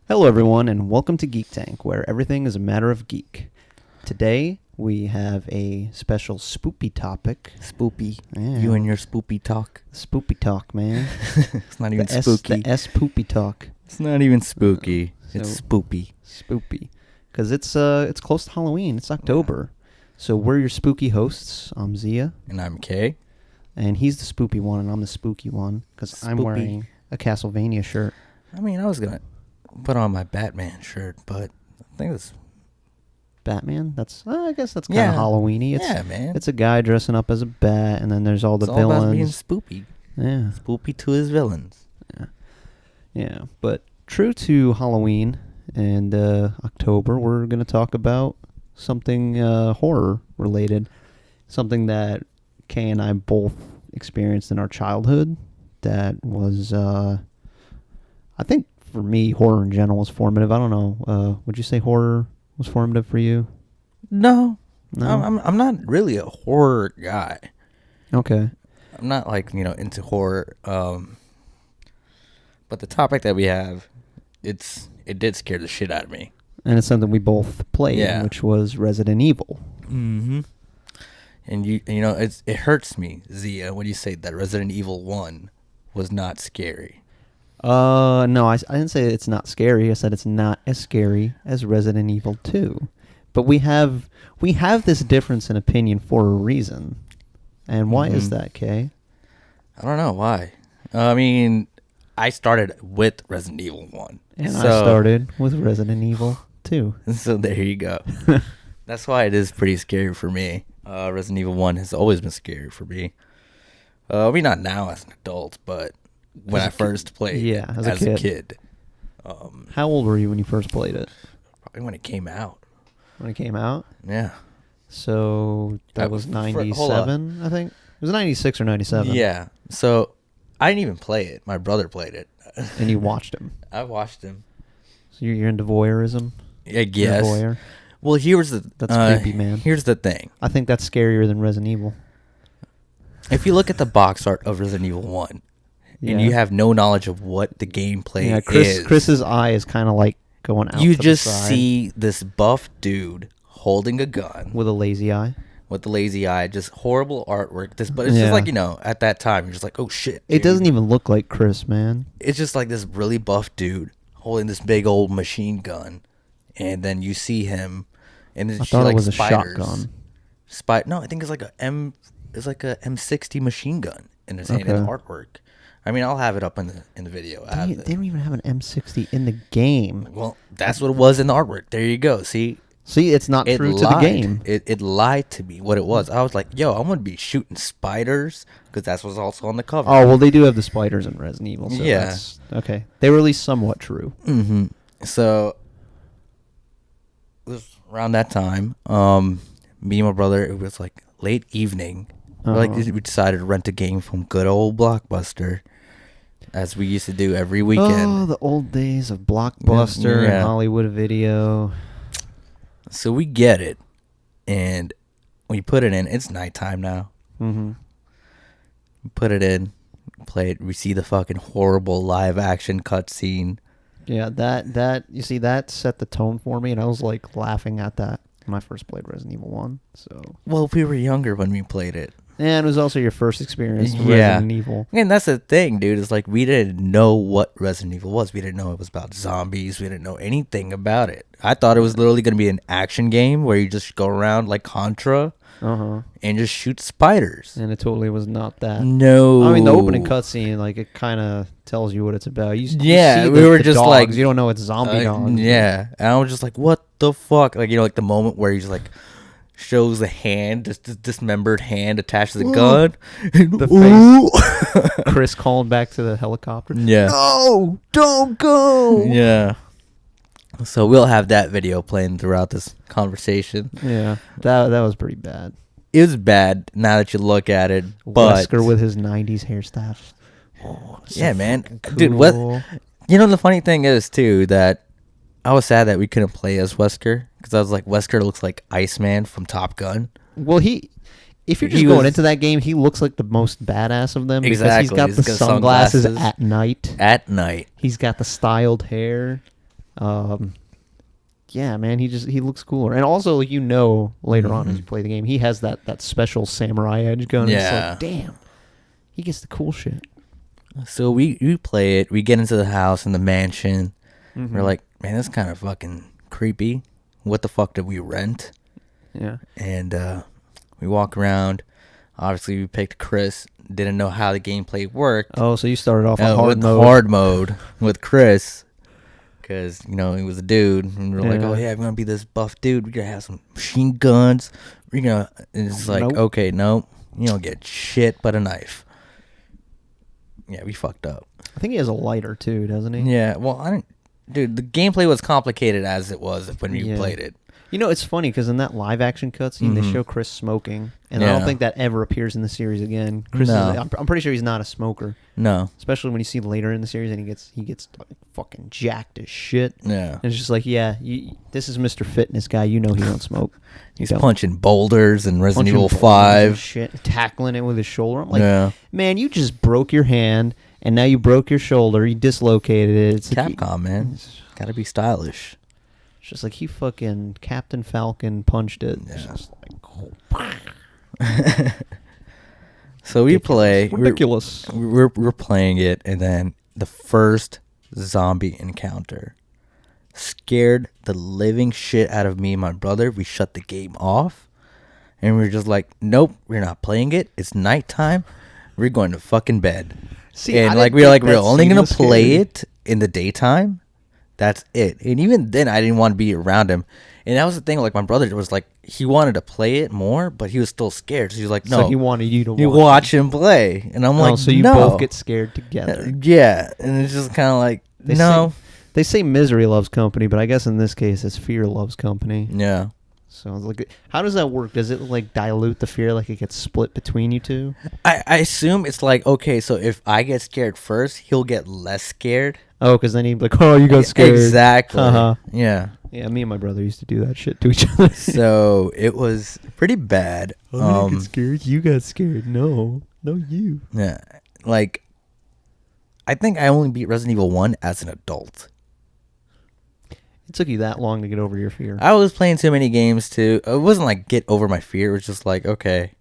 Hello, everyone, and welcome to Geek Tank, where everything is a matter of geek. Today, we have a special spoopy topic. Spoopy. Yeah. You and your spoopy talk. Spoopy talk, man. It's not even spooky. The S-poopy talk. It's not even spooky. It's So- spoopy. Spoopy. Because it's close to Halloween. It's October. So we're your spooky hosts. I'm Zia, And I'm Kay. and he's the spoopy one, and I'm the spooky one, because I'm Spoopy. wearing a Castlevania shirt. I mean, I was going to put on my Batman shirt, but I think it's... Batman? I guess that's kind Yeah. of Halloween-y. Yeah, man. It's a guy dressing up as a bat, and then there's all the It's all about being villains. spoopy. Yeah. Spoopy to his villains. Yeah, but true to Halloween and October, we're going to talk about something horror related, something that Kay and I both experienced in our childhood. That was, I think for me, horror in general was formative. I don't know. Would you say horror was formative for you? No. No? I'm not really a horror guy. Okay. I'm not into horror. But the topic that we have, it did scare the shit out of me. And it's something we both played, Yeah. which was Resident Evil. Mm-hmm. And it hurts me, Zia, when you say that Resident Evil 1 was not scary. No, I didn't say it's not scary. I said it's not as scary as Resident Evil 2. But we have this difference in opinion for a reason. And why is that, Kay? I don't know why. I mean, I started with Resident Evil 1. And I started with Resident Evil 2. So there you go. That's why it is pretty scary for me. Resident Evil 1 has always been scary for me. I mean, not now as an adult, but when I first played as a kid. How old were you when you first played it? Probably when it came out. When it came out? Yeah. So that was hold 97, I think? It was 96 or 97. Yeah. So I didn't even play it. My brother played it. And you watched him. I watched him. So you're into voyeurism? I guess. You're a voyeur? Well, That's creepy, man. Here's the thing. I think that's scarier than Resident Evil. If you look at the box art of Resident Evil 1, and you have no knowledge of what the gameplay is. Chris's eye is kind of like going out You to just the side see this buff dude holding a gun with a lazy eye. with the lazy eye, just horrible artwork. But it's Yeah. just like, at that time, you're just like, oh shit. It dude. doesn't even look like Chris, man. It's just like this really buff dude holding this big old machine gun, and then you see him, and then I she thought it like was a spiders. shotgun. No, I think it's like it's like a M60 machine gun in his hand in Okay. the artwork. I mean, I'll have it up in the video. They don't even have an M60 in the game. Well, that's what it was in the artwork. There you go. See, It's not it true lied. to the game. It lied to me what it was. I was like, yo, I'm going to be shooting spiders because that's what's also on the cover. Oh, well, they do have the spiders in Resident Evil. So Yeah. that's, okay. They were at least somewhat true. Mm-hmm. So, it was around that time, me and my brother, it was like late evening. We decided to rent a game from good old Blockbuster, as we used to do every weekend. Oh, the old days of Blockbuster and Yeah. Hollywood Video. So we get it, and we put it in. It's nighttime now. Mm-hmm. We put it in, play it. We see the fucking horrible live action cutscene. Yeah, that you see, that set the tone for me, and I was like laughing at that when I first played Resident Evil 1. So, Well, we were younger when we played it. and it was also your first experience with Yeah. Resident Evil. And that's the thing, dude. It's like we didn't know what Resident Evil was. We didn't know it was about zombies. We didn't know anything about it. I thought it was literally going to be an action game where you just go around like Contra and just shoot spiders. And it totally was not that. No. I mean, the opening cutscene, like, it kind of tells you what it's about. You Yeah, see we were the just dogs, like- you don't know it's zombie dogs. Yeah. And I was just like, what the fuck? Like, like the moment where he's like, shows the hand, just this dismembered hand attached to the gun. The face. Chris calling back to the helicopter. Yeah. No, don't go. Yeah. So we'll have that video playing throughout this conversation. Yeah, that was pretty bad. It was bad now that you look at it, but Wesker with his 90s hairstyle. Oh, so yeah, man. fucking Dude, what? cool. The funny thing is too that I was sad that we couldn't play as Wesker because I was like, Wesker looks like Iceman from Top Gun. Well, if you're just He going was- into that game, he looks like the most badass of them because Exactly. he's got He's the got sunglasses sunglasses. at night. At night. He's got the styled hair. Yeah, man, he looks cooler. And also, later on as you play the game, he has that special samurai edge gun. Yeah. It's like, damn, he gets the cool shit. So we play it. We get into the house in the mansion. Mm-hmm. We're like, man, this is kind of fucking creepy. What the fuck did we rent? Yeah. And we walk around. Obviously, we picked Chris. Didn't know how the gameplay worked. Oh, so you started off on hard with mode. hard mode with Chris. Because, he was a dude. And we're like, oh, yeah, we're going to be this buff dude. We're going to have some machine guns. We're going to... And it's like, Nope. okay, no. You don't get shit but a knife. Yeah, we fucked up. I think he has a lighter, too, doesn't he? Yeah, well, I didn't... Dude, the gameplay was complicated as it was when we played it. It's funny because in that live action cutscene, they show Chris smoking, and I don't think that ever appears in the series again. Chris, I'm pretty sure he's not a smoker. No, especially when you see later in the series, and he gets fucking jacked as shit. Yeah, and it's just like, this is Mr. Fitness guy. He don't smoke. He's punching boulders in Resident Evil 5, shit, tackling it with his shoulder. I'm like, man, you just broke your hand, and now you broke your shoulder. You dislocated it. It's Capcom, man. Gotta be stylish. It's just like he fucking Captain Falcon punched it. Yeah. It's just like, so we play. Ridiculous. We're playing it, and then the first zombie encounter scared the living shit out of me and my brother. We shut the game off, and we're just like, nope, we're not playing it. It's nighttime. We're going to fucking bed. See, and we're only gonna play it in the daytime. That's it. And even then, I didn't want to be around him. And that was the thing. Like, my brother was like, he wanted to play it more, but he was still scared. So he was like, no. So he wanted you to watch him play. And I'm like, so you both get scared together. Yeah. And it's just kind of like, They say misery loves company, but I guess in this case, it's fear loves company. Yeah. So like, how does that work? Does it like dilute the fear? Like it gets split between you two? I assume it's like, okay, so if I get scared first, he'll get less scared. Oh, because then he'd be like, oh, you got scared. Exactly. Uh-huh. Yeah. Yeah, me and my brother used to do that shit to each other. So it was pretty bad. I didn't get scared. You got scared. No, you. Yeah. Like, I think I only beat Resident Evil 1 as an adult. It took you that long to get over your fear. I was playing too many games too. It wasn't like get over my fear. It was just like, okay,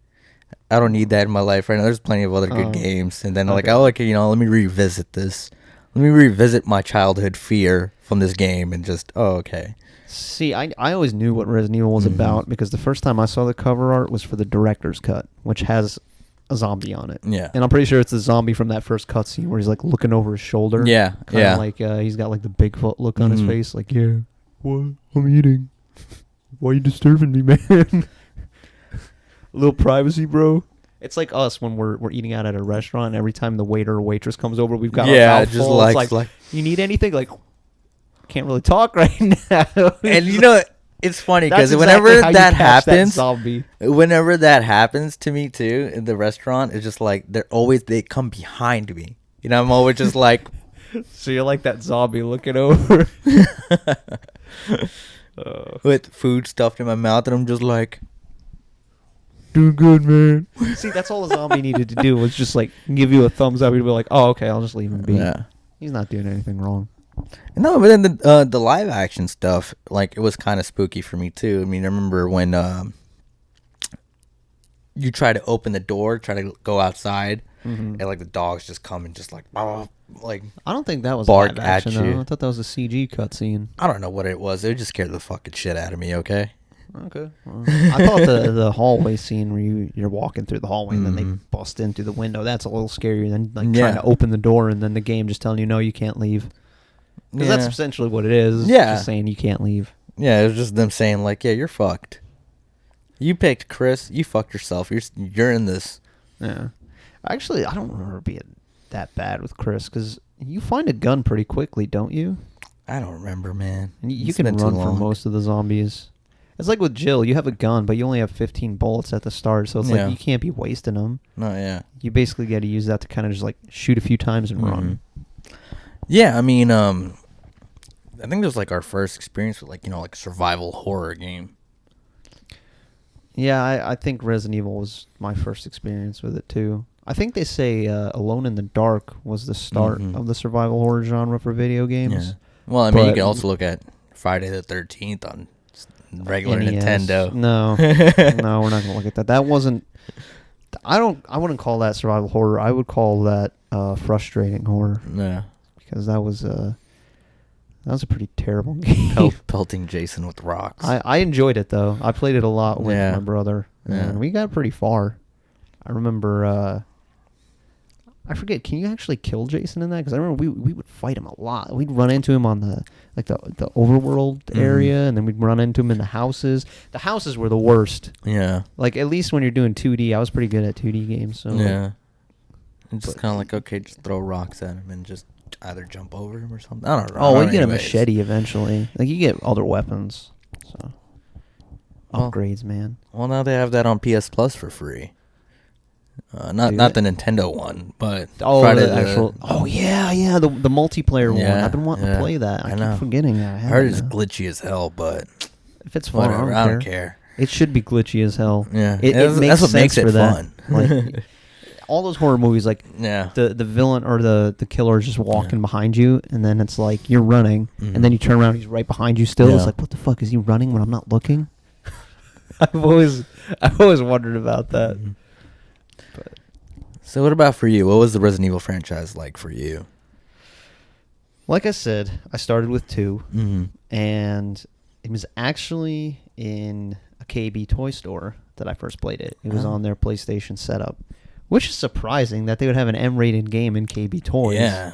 I don't need that in my life right now. There's plenty of other good games. And then like, oh, okay, let me revisit this. Let me revisit my childhood fear from this game and just, okay. See, I always knew what Resident Evil was about because the first time I saw the cover art was for the director's cut, which has a zombie on it. Yeah. And I'm pretty sure it's the zombie from that first cutscene where he's like looking over his shoulder. Yeah. Kind of like he's got like the Bigfoot look on his face. Like, yeah, what? I'm eating. Why are you disturbing me, man? A little privacy, bro. It's like us when we're eating out at a restaurant. Every time the waiter or waitress comes over, we've got our mouth just full. like, It's like, you need anything? Like, can't really talk right now. And it's funny because whenever that happens, whenever that happens to me too in the restaurant, it's just like they come behind me. I'm always just like, so you're like that zombie looking over with food stuffed in my mouth, and I'm just like, doing good, man. See, that's all a zombie needed to do was just like give you a thumbs up. You'd be like, oh, okay, I'll just leave him be. Yeah, he's not doing anything wrong. No, but then the live action stuff, like, it was kind of spooky for me too. I mean, I remember when you try to open the door, try to go outside, and like the dogs just come and just like I don't think that was bark live action, at you. though. I thought that was a CG cutscene. I don't know what it was. It just scared the fucking shit out of me. Okay. Well, I thought the hallway scene where you're walking through the hallway and then they bust in through the window, that's a little scarier than trying to open the door and then the game just telling you, no, you can't leave. Because that's essentially what it is. Yeah. Just saying you can't leave. Yeah, it was just them saying, like, yeah, you're fucked. You picked Chris. You fucked yourself. You're in this. Yeah. Actually, I don't remember being that bad with Chris because you find a gun pretty quickly, don't you? I don't remember, man. And you can run from most of the zombies. It's like with Jill. You have a gun, but you only have 15 bullets at the start, so it's like you can't be wasting them. No, yeah. You basically got to use that to kind of just like shoot a few times and run. Yeah, I mean, I think it was like our first experience with like a survival horror game. Yeah, I think Resident Evil was my first experience with it too. I think they say Alone in the Dark was the start of the survival horror genre for video games. Well, I mean, you But can also look at Friday the 13th on regular NES. Nintendo. No, no, we're not gonna look at that. That wasn't. I wouldn't call that survival horror. I would call that frustrating horror Yeah. because that was a pretty terrible game. Pelting Jason with rocks. I enjoyed it though. I played it a lot with Yeah. my brother, and Yeah. we got pretty far. I remember. I forget. Can you actually kill Jason in that? Because I remember we would fight him a lot. We'd run into him on the overworld area, and then we'd run into him in the houses. The houses were the worst. Yeah. Like at least when you're doing 2D, I was pretty good at 2D games. So Yeah. It's just but- kind of like, okay, just throw rocks at him and just either jump over him or something. I don't know. Oh, well, you get a Anyways. machete eventually. Like you get other weapons. So Well- upgrades, man. Well, now they have that on PS Plus for free. Not Do the they? Nintendo one, but Oh, Friday the actual. Oh yeah, the multiplayer one. Yeah, I've been wanting to yeah. play that. I I know. keep forgetting that. I heard haven't it's now. glitchy as hell, but If it's fun, whatever. I don't care. It should be glitchy as hell. Yeah, It that's makes what makes sense it for that. fun. Like all those horror movies, like Yeah. the villain or the killer is just walking Yeah. behind you, and then it's like you're running, Mhm. and then you turn around, he's right behind you still. It's Yeah. like, what the fuck is he running when I'm not looking? I've always wondered about that. Mhm. So what about for you? What was the Resident Evil franchise like for you? Like I said, I started with 2, Mm-hmm. and it was actually in a KB toy store that I first played it. It was Oh. on their PlayStation setup, which is surprising that they would have an M-rated game in KB toys. Yeah.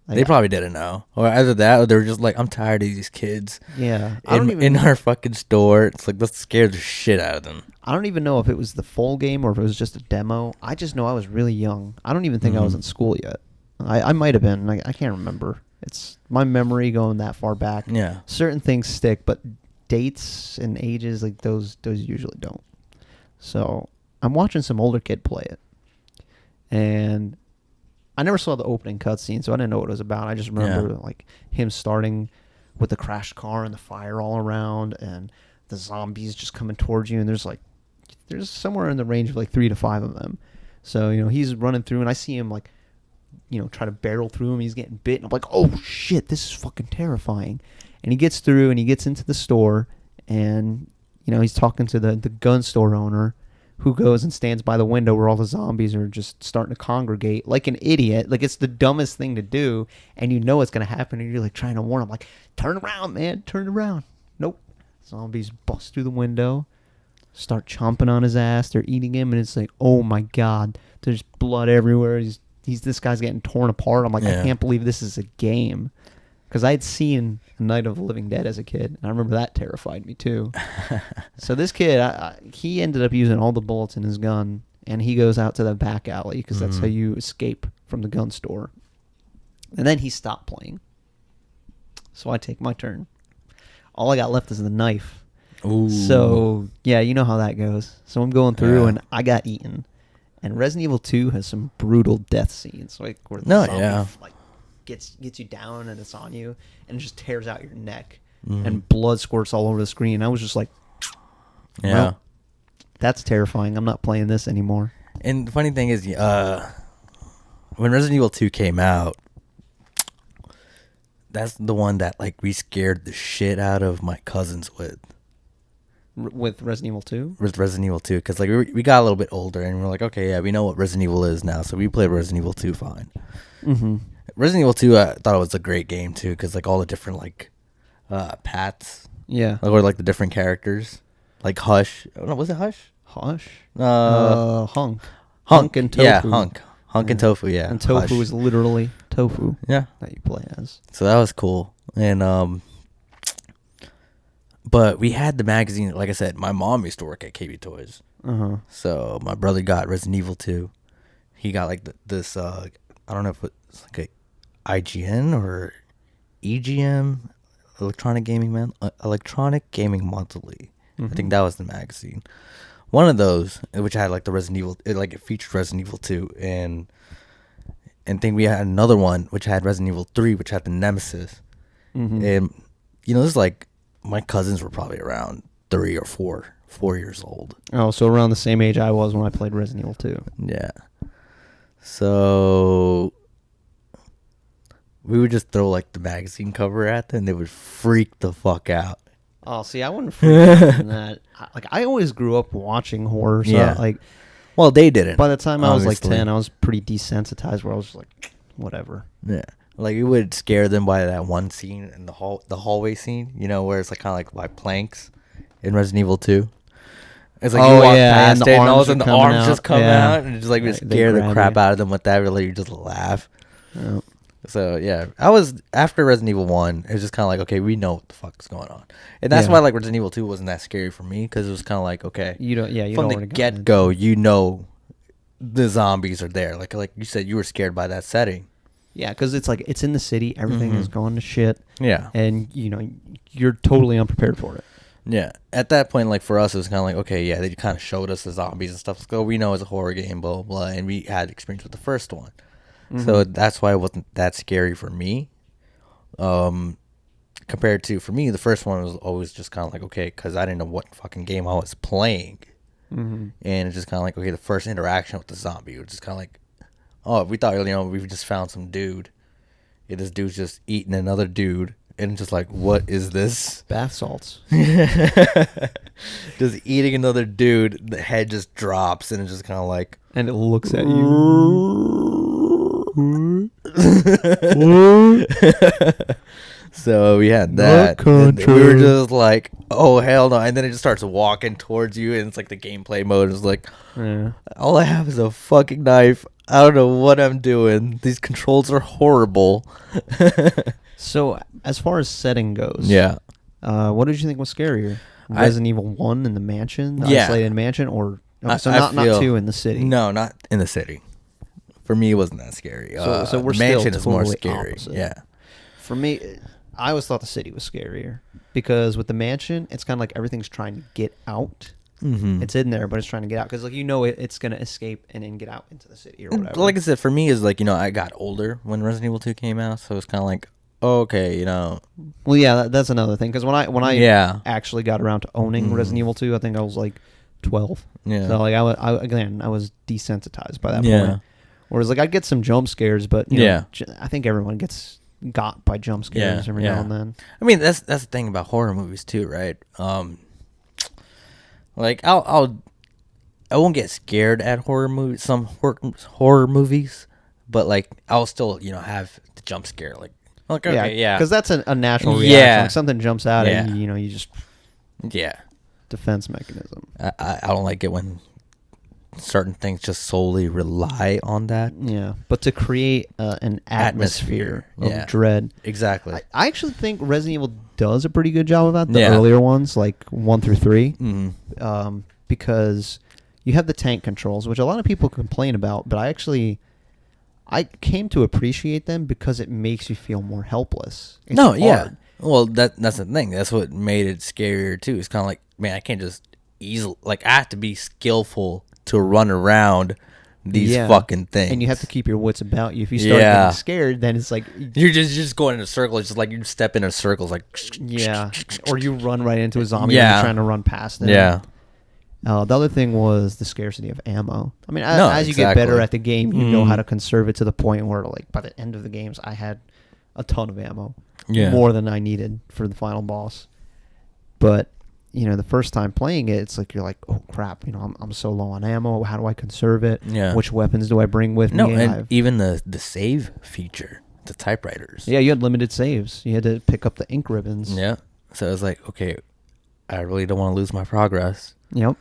Like, They probably didn't know. Or either that or they were just like, I'm tired of these kids yeah. I don't in our fucking store. It's like, let's scare the shit out of them. I don't even know if it was the full game or if it was just a demo. I just know I was really young. I don't even think I was Mhm. in school yet. I might have been. I can't remember. It's my memory going that far back. Yeah. Certain things stick, but dates and ages like those usually don't. So I'm watching some older kid play it, and I never saw the opening cutscene, so I didn't know what it was about. I just remember like him starting with the crashed car and the fire all around, and the zombies just coming towards you, and there's somewhere in the range of like 3 to 5 of them. So he's running through, and I see him like try to barrel through him. He's getting bit, and I'm like, oh shit, this is fucking terrifying. And he gets through, and he gets into the store, and he's talking to the gun store owner, who goes and stands by the window where all the zombies are just starting to congregate like an idiot. Like it's the dumbest thing to do, and it's going to happen, and you're like trying to warn him, like, turn around, man, turn around. Nope. Zombies bust through the window, start chomping on his ass. They're eating him, and it's like, oh my god, there's blood everywhere. This guy's getting torn apart. I'm like, I can't believe this is a game. Because I had seen Night of the Living Dead as a kid, and I remember that terrified me too. So this kid, he ended up using all the bullets in his gun, and he goes out to the back alley because that's how you escape from the gun store. And then he stopped playing. So I take my turn. All I got left is the knife. Ooh. So, yeah, you know how that goes. So I'm going through, Yeah. and I got eaten. And Resident Evil 2 has some brutal death scenes, like where the No, zombie yeah. gets you down and it's on you and it just tears out your neck Mhm. and blood squirts all over the screen. I was just like, Yeah. well, that's terrifying. I'm not playing this anymore. And the funny thing is, when Resident Evil 2 came out, that's the one that like we scared the shit out of my cousins with. With Resident Evil 2? With Resident Evil 2, because like we got a little bit older and we're like, okay, yeah, we know what Resident Evil is now, so we played Resident Evil 2 fine. Mm-hmm. Resident Evil 2, I thought it was a great game too, because like all the different like paths, Yeah. or like the different characters, like Hush. Oh, no, was it Hush? Hush? Hunk and Tofu. Yeah, Hunk and Yeah. Tofu. Yeah, And Tofu Hush. is literally tofu Yeah. that you play as. So that was cool. And but we had the magazine. Like I said, my mom used to work at KB Toys, Uh-huh. so my brother got Resident Evil 2. He got like this. I don't know if it's like a IGN or EGM, Electronic Gaming Monthly. I think that was the magazine. One of those, which had like the Resident Evil, it featured Resident Evil 2, and think we had another one which had Resident Evil 3, which had the Nemesis. Mm-hmm. And this is like my cousins were probably around 3 or 4 years old. Oh, so around the same age I was when I played Resident Evil 2. Yeah. So we would just throw like the magazine cover at them and they would freak the fuck out. Oh, see, I wouldn't freak out from that. I always grew up watching horror, so Yeah. like, Well, they didn't. by the time I was like obviously. 10, I was pretty desensitized where I was just like, whatever. Yeah. Like, we would scare them by that one scene in the hallway scene, you know, where it's like kind of like by planks in Resident Evil 2. It's like you walk past and it, and all of a arms sudden are the coming arms just out. come Yeah. out, and just like we They scare the grab crap you. out of them with that. Really, you just laugh. Yeah. So yeah, I was after Resident Evil 1. It was just kind of like, okay, we know what the fuck's going on, and that's Yeah. why like Resident Evil 2 wasn't that scary for me, because it was kind of like, okay, You don't. Yeah, you from don't the get go, the zombies are there. Like you said, you were scared by that setting. Yeah, because it's like it's in the city. Everything is going to shit, Yeah. and you're totally unprepared for it. Yeah. At that point, like for us, it was kind of like, okay, yeah, they kind of showed us the zombies and stuff. So we know it's a horror game, blah, blah, blah. And we had experience with the first one. So that's why it wasn't that scary for me. Compared to, for me, the first one was always just kind of like, okay, because I didn't know what fucking game I was playing. And it's just kind of like, okay, the first interaction with the zombie was just kind of like, oh, we thought, we just found some dude. Yeah, this dude's just eating another dude. And just like, what is this? Bath salts. Just eating another dude, the head just drops, and it's just kind of like, And it looks at you. So we had that. And we were country. just like, oh hell no! And then it just starts walking towards you, and it's like the gameplay mode is like, Yeah. all I have is a fucking knife. I don't know what I'm doing. These controls are horrible. So, as far as setting goes, Yeah. what did you think was scarier? Resident Evil 1 in the mansion, the Yeah. isolated mansion, or so I not feel- 2 in the city? No, not in the city. For me, it wasn't that scary. So we're the mansion still is more totally scary. opposite. Yeah. For me, I always thought the city was scarier because with the mansion, it's kind of like everything's trying to get out. Mm-hmm. It's in there, but it's trying to get out because it's gonna escape and then get out into the city or whatever. Like I said, for me, is like, I got older when Resident Evil 2 came out, so it's kind of like, okay, Well, yeah, that's another thing because when I Yeah. actually got around to owning Resident Evil 2, I think I was like 12. Yeah. So like I was desensitized by that Yeah. point. Whereas like I'd get some jump scares, but I think everyone gets got by jump scares every now and then. I mean, that's the thing about horror movies too, right? Like I won't get scared at horror movies, some horror movies, but like I'll still have the jump scare, like okay, yeah, because that's a natural reaction. Yeah. Like something jumps out Yeah. and you just yeah. defense mechanism. I don't like it when certain things just solely rely on that. Yeah, but to create an atmosphere of yeah. dread. Exactly. I actually think Resident Evil does a pretty good job of that. The Yeah. earlier ones, like 1 through 3, Mm-hmm. because you have the tank controls, which a lot of people complain about, but I came to appreciate them because it makes you feel more helpless. It's Yeah. hard. Well, that's the thing. That's what made it scarier too. It's kind of like, man, I can't just easily, like, I have to be skillful to run around these Yeah. fucking things. And you have to keep your wits about you. If you start Yeah. getting scared, then it's like, You're just going in a circle. It's just like you step in a circle. It's like, yeah, or you run right into a zombie Yeah. and you're trying to run past it. yeah. The other thing was the scarcity of ammo. I mean, No, as you get better exactly. at the game, you know how to conserve it to the point where, like, by the end of the games, I had a ton of ammo, Yeah. more than I needed for the final boss. But the first time playing it, it's like you're like, oh crap, I'm so low on ammo. How do I conserve it? Yeah. Which weapons do I bring with No, me? and even the save feature, the typewriters. Yeah, you had limited saves. You had to pick up the ink ribbons. Yeah. So it was like, okay, I really don't want to lose my progress. Yep.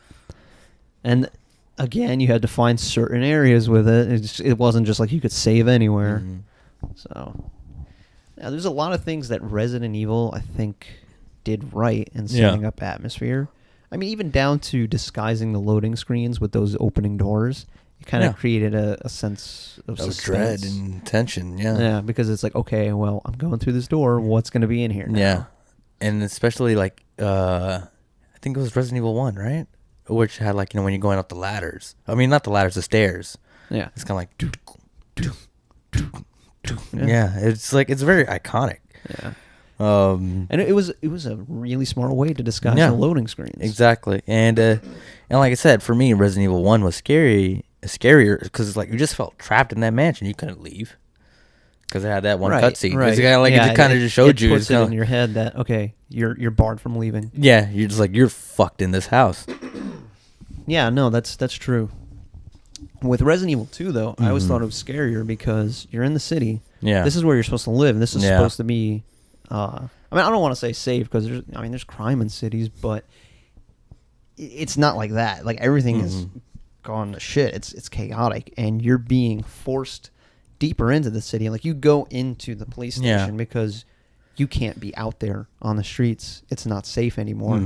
And again, you had to find certain areas with it. It wasn't just like you could save anywhere. Mhm. So, now there's a lot of things that Resident Evil, I think, did right in setting up atmosphere. I mean, even down to disguising the loading screens with those opening doors. It kind of created a sense of That was suspense. dread and tension. Yeah. Yeah, because it's like, okay, well, I'm going through this door. What's going to be in here now? Yeah. And especially like, I think it was Resident Evil 1, right? Which had like, when you're going up the ladders. I mean, not the ladders, the stairs. Yeah. It's kind of like, yeah. It's like, it's very iconic. Yeah. Um, And it was a really smart way to disguise Yeah. the loading screens. exactly. And like I said, for me, Resident Evil 1 was scarier because it's like you just felt trapped in that mansion. You couldn't leave Because it had that one Right, cutscene. right. It's kind of like Yeah, it kind of just showed you. Puts It's it kinda in your head that okay, you're barred from leaving. yeah, you're just like you're fucked in this house. Yeah, no, that's true. With Resident Evil 2, though, I always thought it was scarier because you're in the city. Yeah. This is where you're supposed to live. This is Yeah. supposed to be. I mean, I don't want to say safe because there's crime in cities, but it's not like that. Like everything is gone to shit. It's chaotic, and you're being forced deeper into the city. Like you go into the police station because you can't be out there on the streets. It's not safe anymore,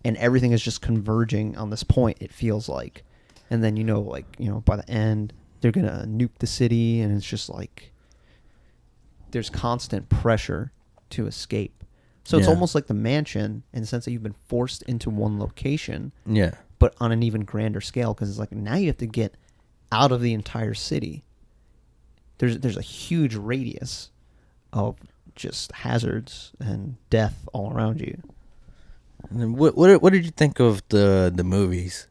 and everything is just converging on this point. It feels like, and then by the end they're gonna nuke the city, and it's just like there's constant pressure to escape. So it's almost like the mansion in the sense that you've been forced into one location, but on an even grander scale because it's like now you have to get out of the entire city. There's a huge radius of just hazards and death all around you. And then what did you think of the movies?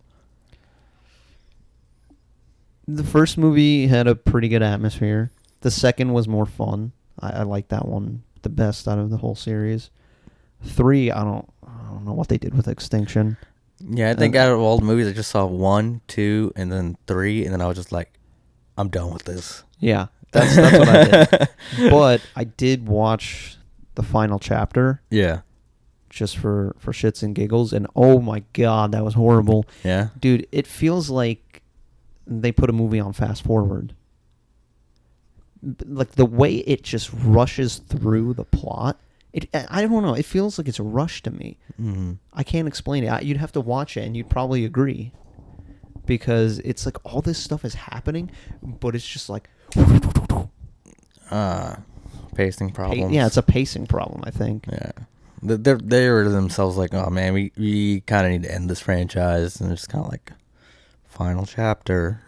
The first movie had a pretty good atmosphere. The second was more fun. I like that one the best out of the whole series. 3, I don't know what they did with Extinction. Yeah, I think out of all the movies, I just saw 1, 2, and then 3, and then I was just like, I'm done with this. Yeah, that's what I did. But I did watch the final chapter. Yeah. Just for shits and giggles, and oh my god, that was horrible. Yeah. Dude, it feels like they put a movie on fast forward. Like the way it just rushes through the plot. I don't know. It feels like it's rushed to me. Mm-hmm. I can't explain it. You'd have to watch it, and you'd probably agree, because it's like all this stuff is happening, but it's just like pacing problems. Yeah, it's a pacing problem, I think. Yeah, they were themselves like, oh man, we kind of need to end this franchise, and it's kind of like final chapter.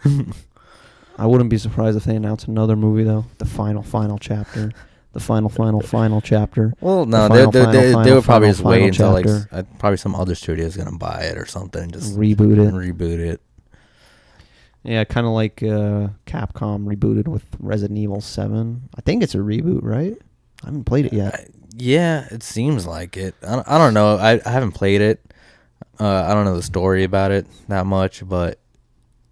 I wouldn't be surprised if they announced another movie though. The final chapter. The final chapter. Well, no, they would probably just wait until like probably some other studio is gonna buy it or something and just reboot it. Yeah, kind of like Capcom rebooted with Resident Evil 7. I think it's a reboot, right? I haven't played it yet. Yeah, it seems like it. I don't know. I haven't played it. I don't know the story about it that much, but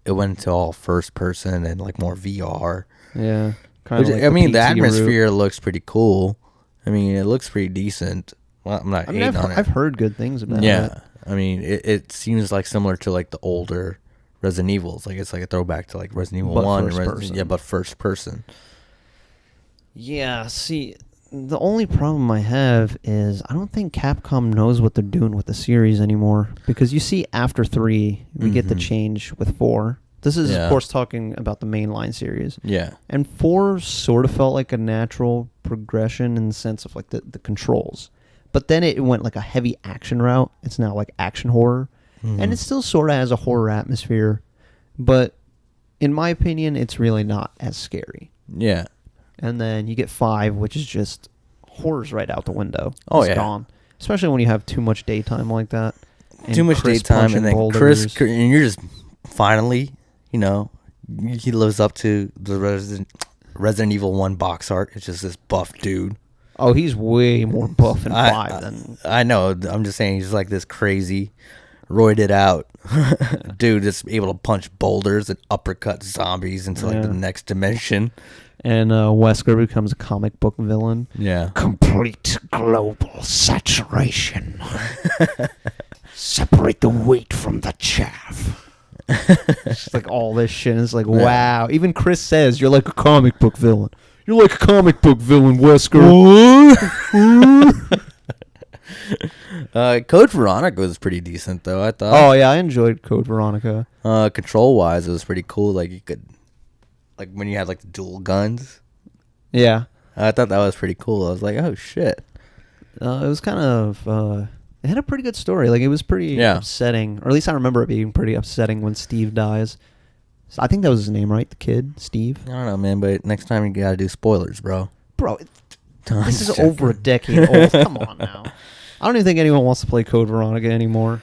it went into all first person and like more VR. Yeah. Which, like the atmosphere looks pretty cool. I mean, it looks pretty decent. Well, I'm not hating on it. I've heard good things about it. Yeah. I mean, it seems like similar to like the older Resident Evils. Like it's like a throwback to like Resident Evil 1. But first person. Yeah, see, the only problem I have is I don't think Capcom knows what they're doing with the series anymore. Because you see after 3, we get the change with 4. This is, of course, talking about the mainline series. Yeah. And 4 sort of felt like a natural progression in the sense of like the controls. But then it went like a heavy action route. It's now like action horror. And it still sort of has a horror atmosphere. But in my opinion, it's really not as scary. Yeah. And then you get 5, which is just horrors right out the window. It's gone. Especially when you have too much daytime like that. Too much daytime, and then boulders. Chris, and you're just finally... You know, he lives up to the Resident Evil 1 box art. It's just this buff dude. Oh, he's way more buff in 5 than... I know. I'm just saying he's like this crazy, roided out dude that's able to punch boulders and uppercut zombies into like the next dimension. And Wesker becomes a comic book villain. Yeah. Complete global saturation. Separate the wheat from the chaff. It's like all this shit. And it's like, wow. Even Chris says, you're like a comic book villain. You're like a comic book villain, Wesker. Code Veronica was pretty decent, though, I thought. Oh, yeah, I enjoyed Code Veronica. Control-wise, it was pretty cool. Like, you could... Like, when you had, like, the dual guns. Yeah. I thought that was pretty cool. I was like, oh, shit. It was kind of... it had a pretty good story. Like, it was pretty upsetting. Or at least I remember it being pretty upsetting when Steve dies. I think that was his name, right? The kid? Steve? I don't know, man, but next time you gotta do spoilers, bro. Bro, this is over a decade old. Come on now. I don't even think anyone wants to play Code Veronica anymore.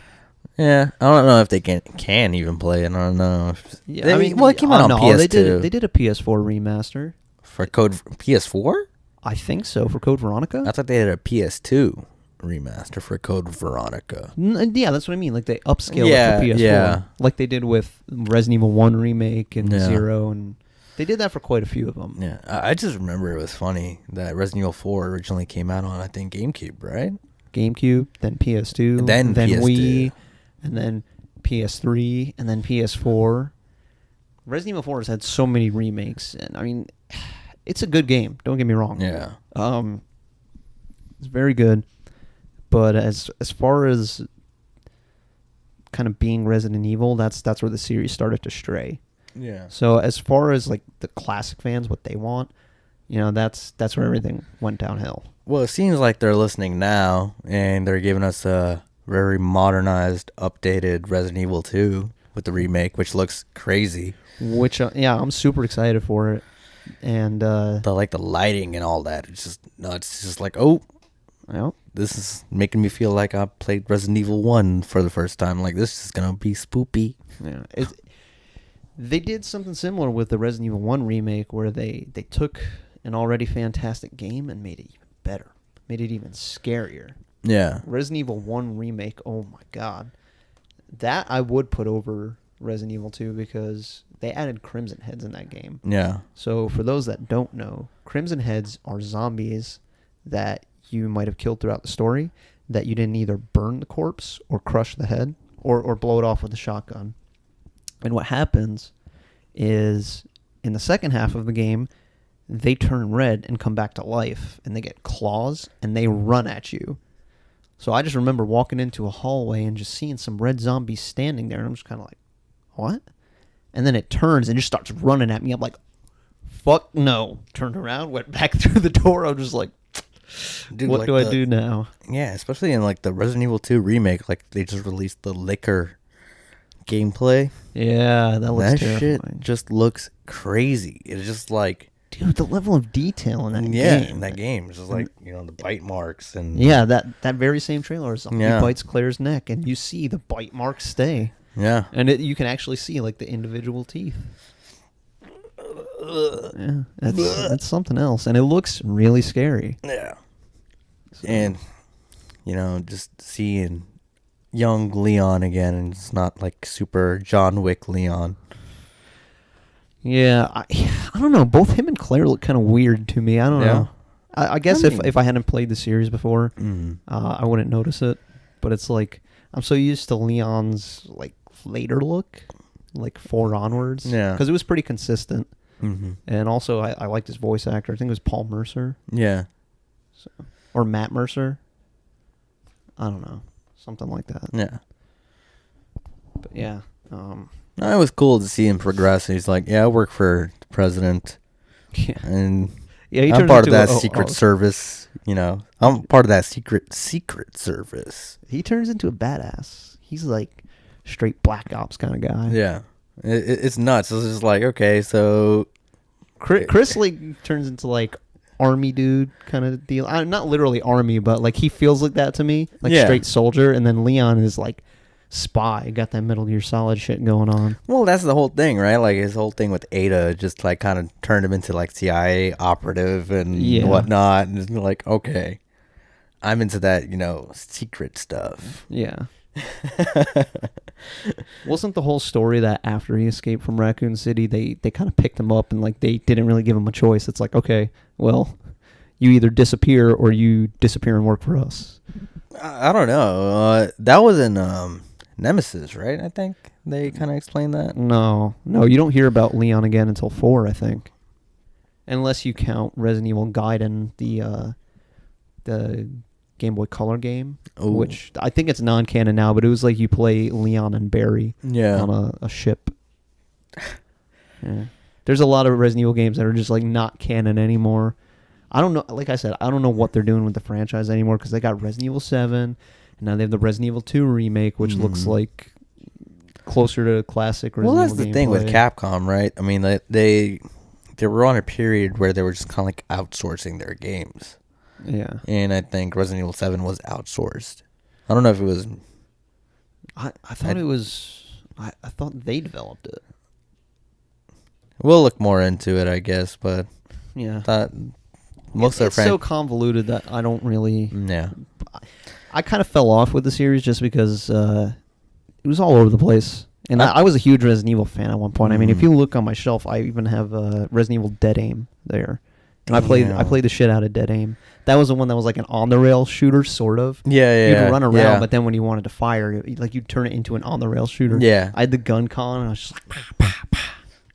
Yeah, I don't know if they can even play it. I don't know. It came out on PS2. They did a PS4 remaster. For Code PS4? I think so, for Code Veronica. I thought they had a PS2 remaster for Code Veronica. Yeah, that's what I mean. Like they upscaled Yeah, it for PS4, yeah. like they did with Resident Evil 1 remake and Yeah. 0, and they did that for quite a few of them. Yeah, I just remember it was funny that Resident Evil 4 originally came out on, I think, GameCube, right? GameCube, then PS2, Then PS2. Wii, and then PS3, and then PS4. Resident Evil 4 has had so many remakes, and I mean, it's a good game. Don't get me wrong. Yeah. It's very good, but as far as kind of being Resident Evil, that's where the series started to stray. Yeah. So as far as like the classic fans, what they want, that's where everything went downhill. Well, it seems like they're listening now, and they're giving us a very modernized, updated Resident Evil 2 with the remake, which looks crazy. Which, I'm super excited for it. And The lighting and all that, it's just nuts. It's just like, oh, yeah. this is making me feel like I played Resident Evil 1 for the first time. Like, this is going to be spoopy. Yeah. They did something similar with the Resident Evil 1 remake where they took an already fantastic game and made it even better. Made it even scarier. Yeah. Resident Evil 1 remake, oh my god. That I would put over Resident Evil 2 because they added Crimson Heads in that game. Yeah. So for those that don't know, Crimson Heads are zombies that you might have killed throughout the story that you didn't either burn the corpse or crush the head or blow it off with a shotgun. And what happens is in the second half of the game, they turn red and come back to life, and they get claws, and they run at you. So I just remember walking into a hallway and just seeing some red zombies standing there, and I'm just kind of like, what? And then it turns and just starts running at me. I'm like, fuck no. Turned around, went back through the door. I'm just like, Dude, what do I do now? Yeah, especially in the Resident Evil 2 remake, they just released the liquor gameplay. Yeah, that looks terrifying. Shit just looks crazy. It's just like, dude, the level of detail in that game. Yeah, in that game. It's just like, the bite marks and... Yeah, that very same trailer. Zombie Yeah. bites Claire's neck, and you see the bite marks stay. Yeah. And you can actually see, the individual teeth. Yeah, that's something else. And it looks really scary. Yeah. And, just seeing young Leon again, and it's not super John Wick Leon. Yeah, I don't know. Both him and Claire look kind of weird to me. I don't know. I guess if I hadn't played the series before, I wouldn't notice it. But it's like, I'm so used to Leon's, later look, 4 onwards. Yeah. Because it was pretty consistent. Mm-hmm. And also, I liked his voice actor. I think it was Paul Mercer. Yeah. Or Matt Mercer. I don't know. Something like that. Yeah. But yeah. It was cool to see him progress. He's like, I work for the president. Yeah. And Yeah, he I'm turns part of into that secret service. I'm part of that secret service. He turns into a badass. He's like straight black ops kind of guy. Yeah. It's nuts. It's just like, okay, so... Chris turns into army dude kind of deal. Not literally army, but he feels like that to me. Straight soldier. And then Leon is spy. Got that Metal Gear Solid shit going on. Well, that's the whole thing, right? His whole thing with Ada just kind of turned him into CIA operative and whatnot. And it's okay, I'm into that, secret stuff. Yeah. Wasn't the whole story that after he escaped from Raccoon City, they kind of picked him up and they didn't really give him a choice? It's like, okay, well, you either disappear or you disappear and work for us. I don't know. That was in Nemesis, right? I think they kind of explained that. No, you don't hear about Leon again until 4, I think, unless you count Resident Evil Gaiden, the Game Boy Color game. Ooh. Which I think it's non-canon now, but it was you play Leon and Barry on a ship. Yeah. There's a lot of Resident Evil games that are just not canon anymore. I don't know. Like I said, I don't know what they're doing with the franchise anymore because they got Resident Evil 7, and now they have the Resident Evil 2 remake, which looks closer to classic Resident Evil. Well, that's the thing with Capcom, right? I mean, they were on a period where they were just kind of outsourcing their games. Yeah. And I think Resident Evil 7 was outsourced. I don't know if it was... I thought it was... I thought they developed it. We'll look more into it, I guess, but... Yeah. Thought most of their It's friends. so convoluted that I don't really. Yeah. I kind of fell off with the series just because it was all over the place. And I was a huge Resident Evil fan at one point. I mean, if you look on my shelf, I even have Resident Evil Dead Aim there. And I played the shit out of Dead Aim. That was the one that was like an on-the-rail shooter, sort of. Yeah. You'd run around, but then when you wanted to fire, you'd turn it into an on-the-rail shooter. Yeah. I had the gun con, and I was just like, pow, pow, pow.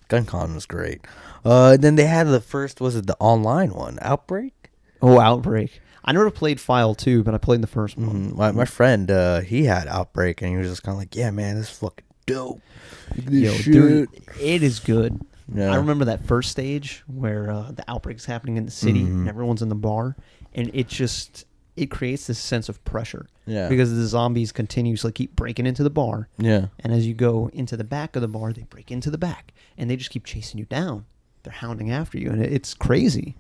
GunCon was great. Then they had the first, was it the online one? Outbreak? Oh, Outbreak. I never played File 2, but I played the first one. My friend, he had Outbreak, and he was just kind of like, yeah, man, this is fucking dope. Dude, it is good. Yeah. I remember that first stage where the outbreak's happening in the city and everyone's in the bar, and it creates this sense of pressure. Yeah. Because the zombies continuously keep breaking into the bar. Yeah. And as you go into the back of the bar, they break into the back, and they just keep chasing you down. They're hounding after you, and it's crazy.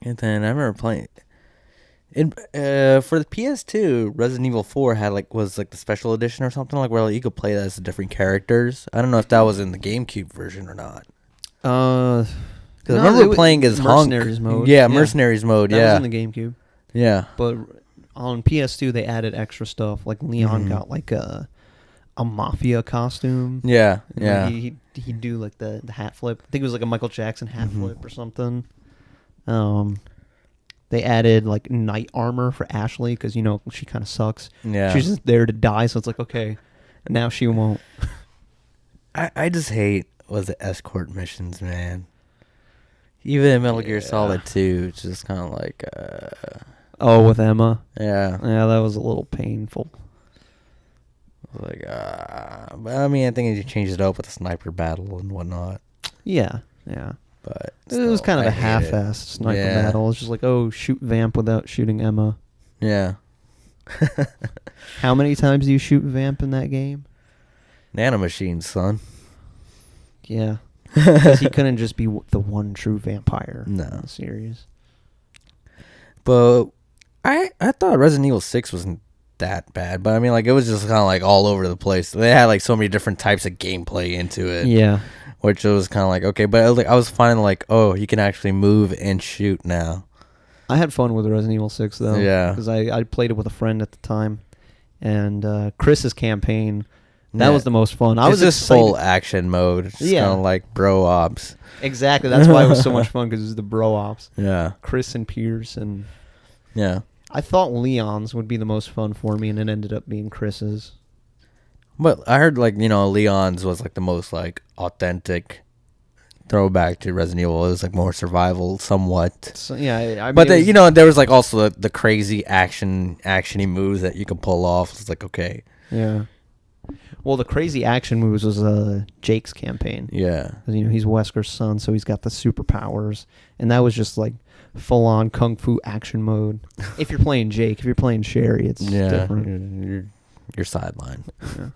And then I remember playing for the PS2, Resident Evil 4 was the special edition or something, like where you could play as the different characters. I don't know if that was in the GameCube version or not. Because I remember playing as Mercenaries Hunk. mode. Yeah, Mercenaries mode. That was in the GameCube. Yeah. But on PS2, they added extra stuff. Like Leon got like a mafia costume. Yeah. He'd do like the hat flip. I think it was like a Michael Jackson hat flip or something. They added like knight armor for Ashley because she kind of sucks. Yeah. She's just there to die, so it's like, okay, now she won't. I just hate the escort missions, man. Even in Metal Gear Solid 2, it's just kind of like Oh, with Emma. Yeah. Yeah, that was a little painful. But I mean, I think you changed it up with the sniper battle and whatnot. Yeah. But it was kind of a half-assed sniper battle. It's just like, oh, shoot Vamp without shooting Emma. Yeah. How many times do you shoot Vamp in that game? Nanomachines, son. Yeah. Because he couldn't just be the one true vampire in the series. But I thought Resident Evil 6 wasn't that bad. But I mean, it was just kind of all over the place. They had so many different types of gameplay into it. Yeah. Which was kind of okay. But I was finding oh, you can actually move and shoot now. I had fun with Resident Evil 6, though. Yeah. Because I played it with a friend at the time. And Chris's campaign, that was the most fun. I was just excited. full action mode. It's kind of like bro ops. Exactly. That's why it was so much fun, because it was the bro ops. Yeah. Chris and Pierce. And yeah. I thought Leon's would be the most fun for me, and it ended up being Chris's. But I heard Leon's was the most authentic throwback to Resident Evil. It was more survival somewhat. So, yeah, I mean, but there was also the crazy actiony moves that you can pull off. It's okay. Yeah. Well, the crazy action moves was Jake's campaign. Yeah. Because he's Wesker's son, so he's got the superpowers, and that was just full on kung fu action mode. If you're playing Jake, if you're playing Sherry, it's different. Your sideline. Yeah,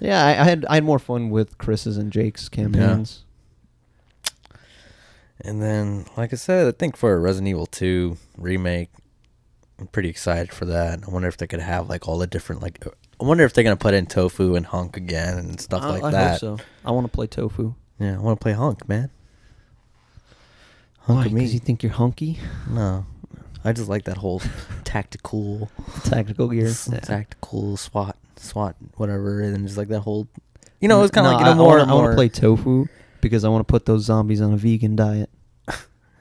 yeah. I had more fun with Chris's and Jake's campaigns. Yeah. And then, like I said, I think for a Resident Evil 2 remake, I'm pretty excited for that. I wonder if they could have all the different I wonder if they're gonna put in Tofu and Hunk again and stuff like that. I hope so. I want to play Tofu. Yeah, I want to play Hunk, man. Why? Because you think you're hunky? No. I just like that whole tactical gear. Tactical SWAT, whatever, and just that whole, it's kind of I want to play Tofu because I want to put those zombies on a vegan diet.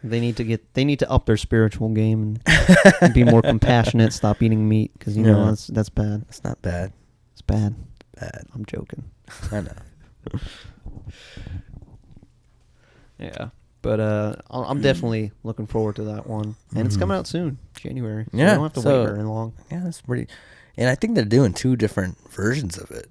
They need to up their spiritual game and be more compassionate. Stop eating meat because that's bad. It's not bad. It's bad. Bad. I'm joking. I know. Yeah. But I'm definitely looking forward to that one. And it's coming out soon, January. So yeah. I don't have to wait very long. Yeah, that's pretty. And I think they're doing 2 different versions of it.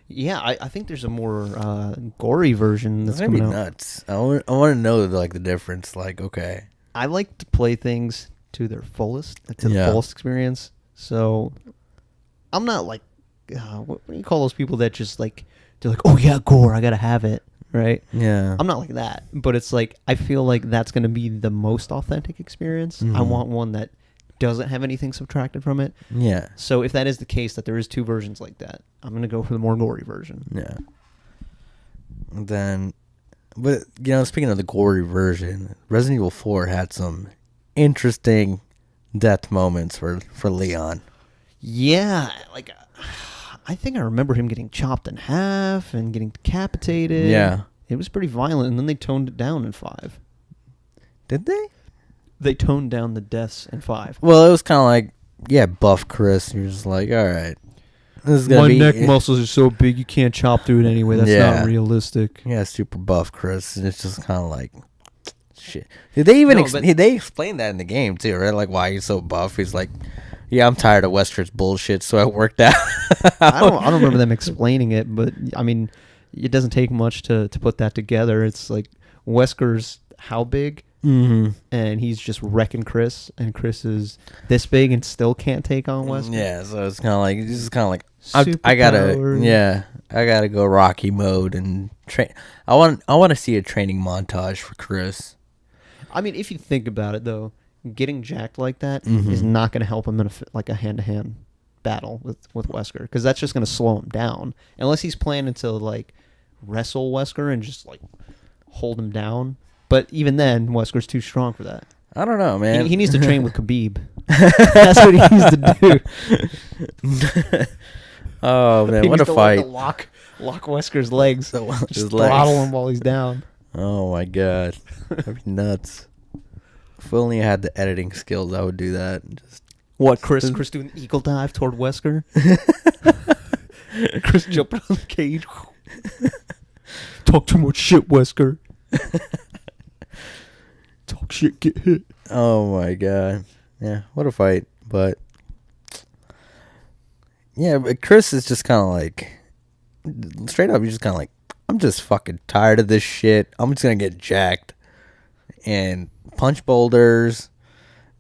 Yeah, I think there's a more gory version that's going to coming be out. nuts. I want to know the difference. Okay. I like to play things to their fullest, to the fullest experience. So I'm not what do you call those people that just they're oh yeah, gore, I got to have it. Right? Yeah. I'm not like that, but it's I feel like that's going to be the most authentic experience. I want one that doesn't have anything subtracted from it. Yeah. So if that is the case, that there is 2 versions like that, I'm going to go for the more gory version. Yeah. And then But, speaking of the gory version, Resident Evil 4 had some interesting death moments for Leon. Yeah, like I think I remember him getting chopped in half and getting decapitated. Yeah. It was pretty violent, and then they toned it down in 5. Did they? They toned down the deaths in 5. Well, it was kind of like, buff Chris. You're just like, all right. This is My neck muscles are so big you can't chop through it anyway. That's not realistic. Yeah, super buff Chris. And it's just kind of like, shit. Did they even they explained that in the game too, right? Like why he's so buff. He's like, yeah, I'm tired of Wesker's bullshit, so I worked out. I don't remember them explaining it, but I mean, it doesn't take much to put that together. It's like Wesker's how big? Mm-hmm. And he's just wrecking Chris, and Chris is this big and still can't take on Wesker. Yeah, so it's kind of like I gotta go Rocky mode and train. I want to see a training montage for Chris. I mean, if you think about it, though, getting jacked like that is not going to help him in a hand-to-hand battle with Wesker, because that's just going to slow him down. Unless he's planning to like wrestle Wesker and just like hold him down. But even then, Wesker's too strong for that. I don't know, man. He needs to train with Khabib. That's what he needs to do. Oh man, he what a fight! Lock Wesker's legs. Just throttle him while he's down. Oh my god, that'd be nuts. If only I had the editing skills, I would do that. What, Chris doing an eagle dive toward Wesker? Chris jumping on the cage. Talk too much shit, Wesker. Talk shit, get hit. Oh my god. Yeah, what a fight. But yeah, but Chris is just kind of like, straight up, he's just kind of like, I'm just fucking tired of this shit. I'm just going to get jacked and punch boulders,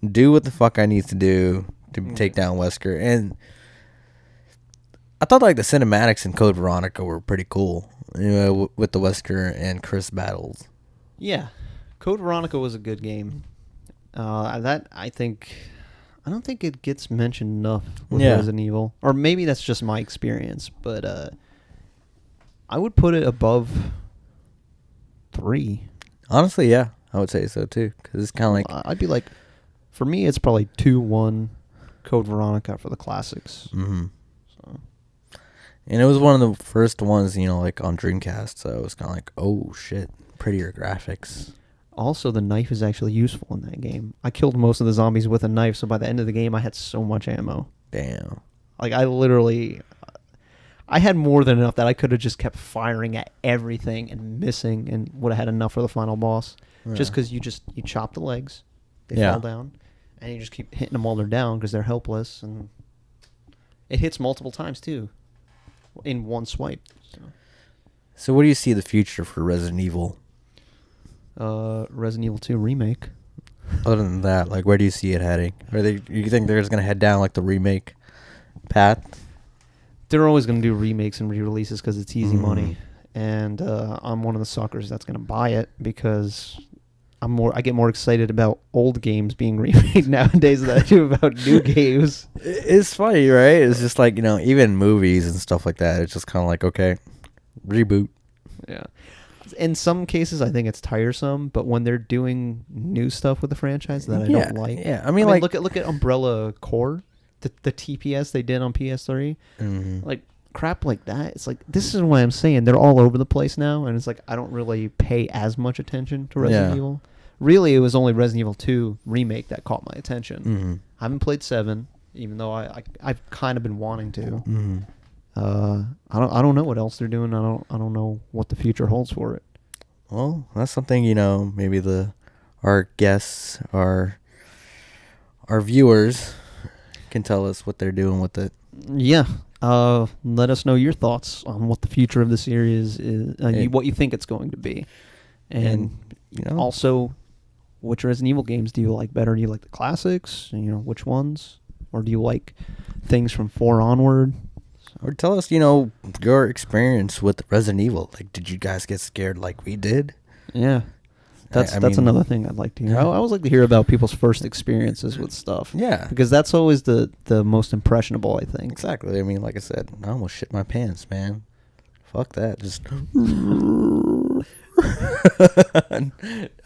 do what the fuck I need to do to take down Wesker. And I thought like the cinematics in Code Veronica were pretty cool, with the Wesker and Chris battles. Yeah. Code Veronica was a good game. I don't think it gets mentioned enough with Resident Evil. Or maybe that's just my experience, but I would put it above 3. Honestly, yeah. I would say so too, because it's kind of like... I'd be like, for me, it's probably 2-1 Code Veronica for the classics. Mm-hmm. So. And it was one of the first ones, like on Dreamcast, so it was kind of like, oh shit, prettier graphics. Also, the knife is actually useful in that game. I killed most of the zombies with a knife, so by the end of the game, I had so much ammo. Damn. Like, I had more than enough that I could have just kept firing at everything and missing and would have had enough for the final boss. Yeah. Just because you chop the legs, they fall down, and you just keep hitting them while they're down because they're helpless, and it hits multiple times, too, in one swipe. So what do you see the future for Resident Evil? Resident Evil 2 remake. Other than that, like, where do you see it heading? You think they're just going to head down, like, the remake path? They're always going to do remakes and re-releases because it's easy money. And I'm one of the suckers that's going to buy it because I get more excited about old games being remade nowadays than I do about new games. It's funny, right? It's just like, even movies and stuff like that, it's just kind of like, okay, reboot. Yeah. In some cases, I think it's tiresome, but when they're doing new stuff with the franchise that I don't like. Yeah, I mean like... Look at Umbrella Corps, the TPS they did on PS3. Mm-hmm. Like, crap like that. It's like, this is what I'm saying. They're all over the place now, and it's like, I don't really pay as much attention to Resident Evil. Really, it was only Resident Evil 2 Remake that caught my attention. Mm-hmm. I haven't played 7, even though I've kind of been wanting to. Mm-hmm. I don't know what else they're doing. I don't know what the future holds for it. Well, that's something, maybe our guests, our viewers can tell us what they're doing with it. Yeah. Let us know your thoughts on what the future of the series is, what you think it's going to be. And also, which Resident Evil games do you like better? Do you like the classics? Which ones? Or do you like things from 4 onward? Or tell us, your experience with Resident Evil. Like, did you guys get scared like we did? Yeah. That's another thing I'd like to hear. I always like to hear about people's first experiences with stuff. Yeah. Because that's always the most impressionable, I think. Exactly. I mean, like I said, I almost shit my pants, man. Fuck that. Just...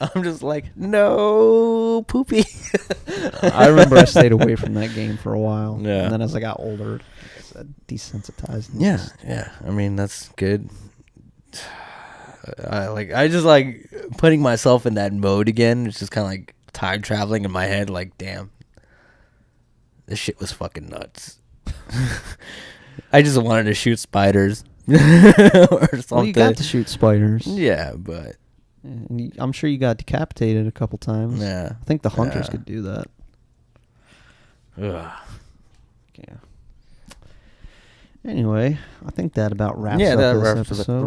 I'm just like, no, poopy. I remember I stayed away from that game for a while. Yeah. And then as I got older, I said desensitized. and Yeah, just- yeah. I mean, that's good. I just like putting myself in that mode again. It's just kind of like time traveling in my head. Like, damn, this shit was fucking nuts. I just wanted to shoot spiders or something. Well, you got to shoot spiders. Yeah, but And I'm sure you got decapitated a couple times. yeah. I think the hunters Yeah. could do that. Ugh. Yeah. Anyway, I think that about wraps Yeah, up that this wraps episode.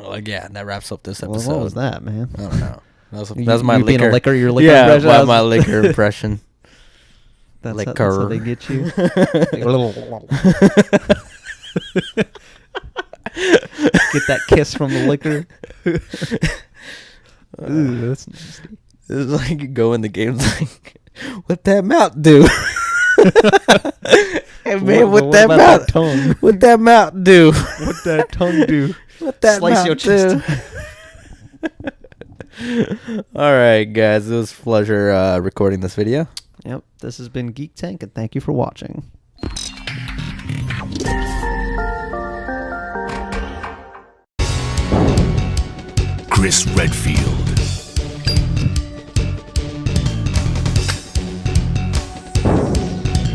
like yeah, that wraps up this Well, episode. what was that, man? I don't know. That You- was my you being a liquor. liquor, your liquor Yeah, impression? I was- my liquor impression. That's how liquor. they get you. Get that kiss from the liquor. Ooh, that's nasty. It's like you go in the games like, what that mouth do? Hey man, what that about mouth? that tongue? What that mouth do? What that tongue do? What that Slice mouth your do? chest. All right, guys, it was a pleasure recording this video. Yep, this has been Geek Tank, and thank you for watching. Chris Redfield,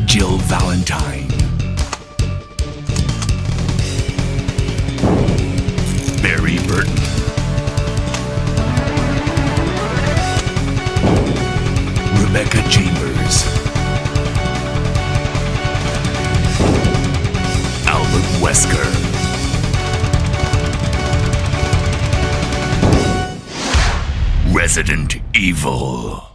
Jill Valentine, Barry Burton, Rebecca Chambers, Albert Wesker, Resident Evil.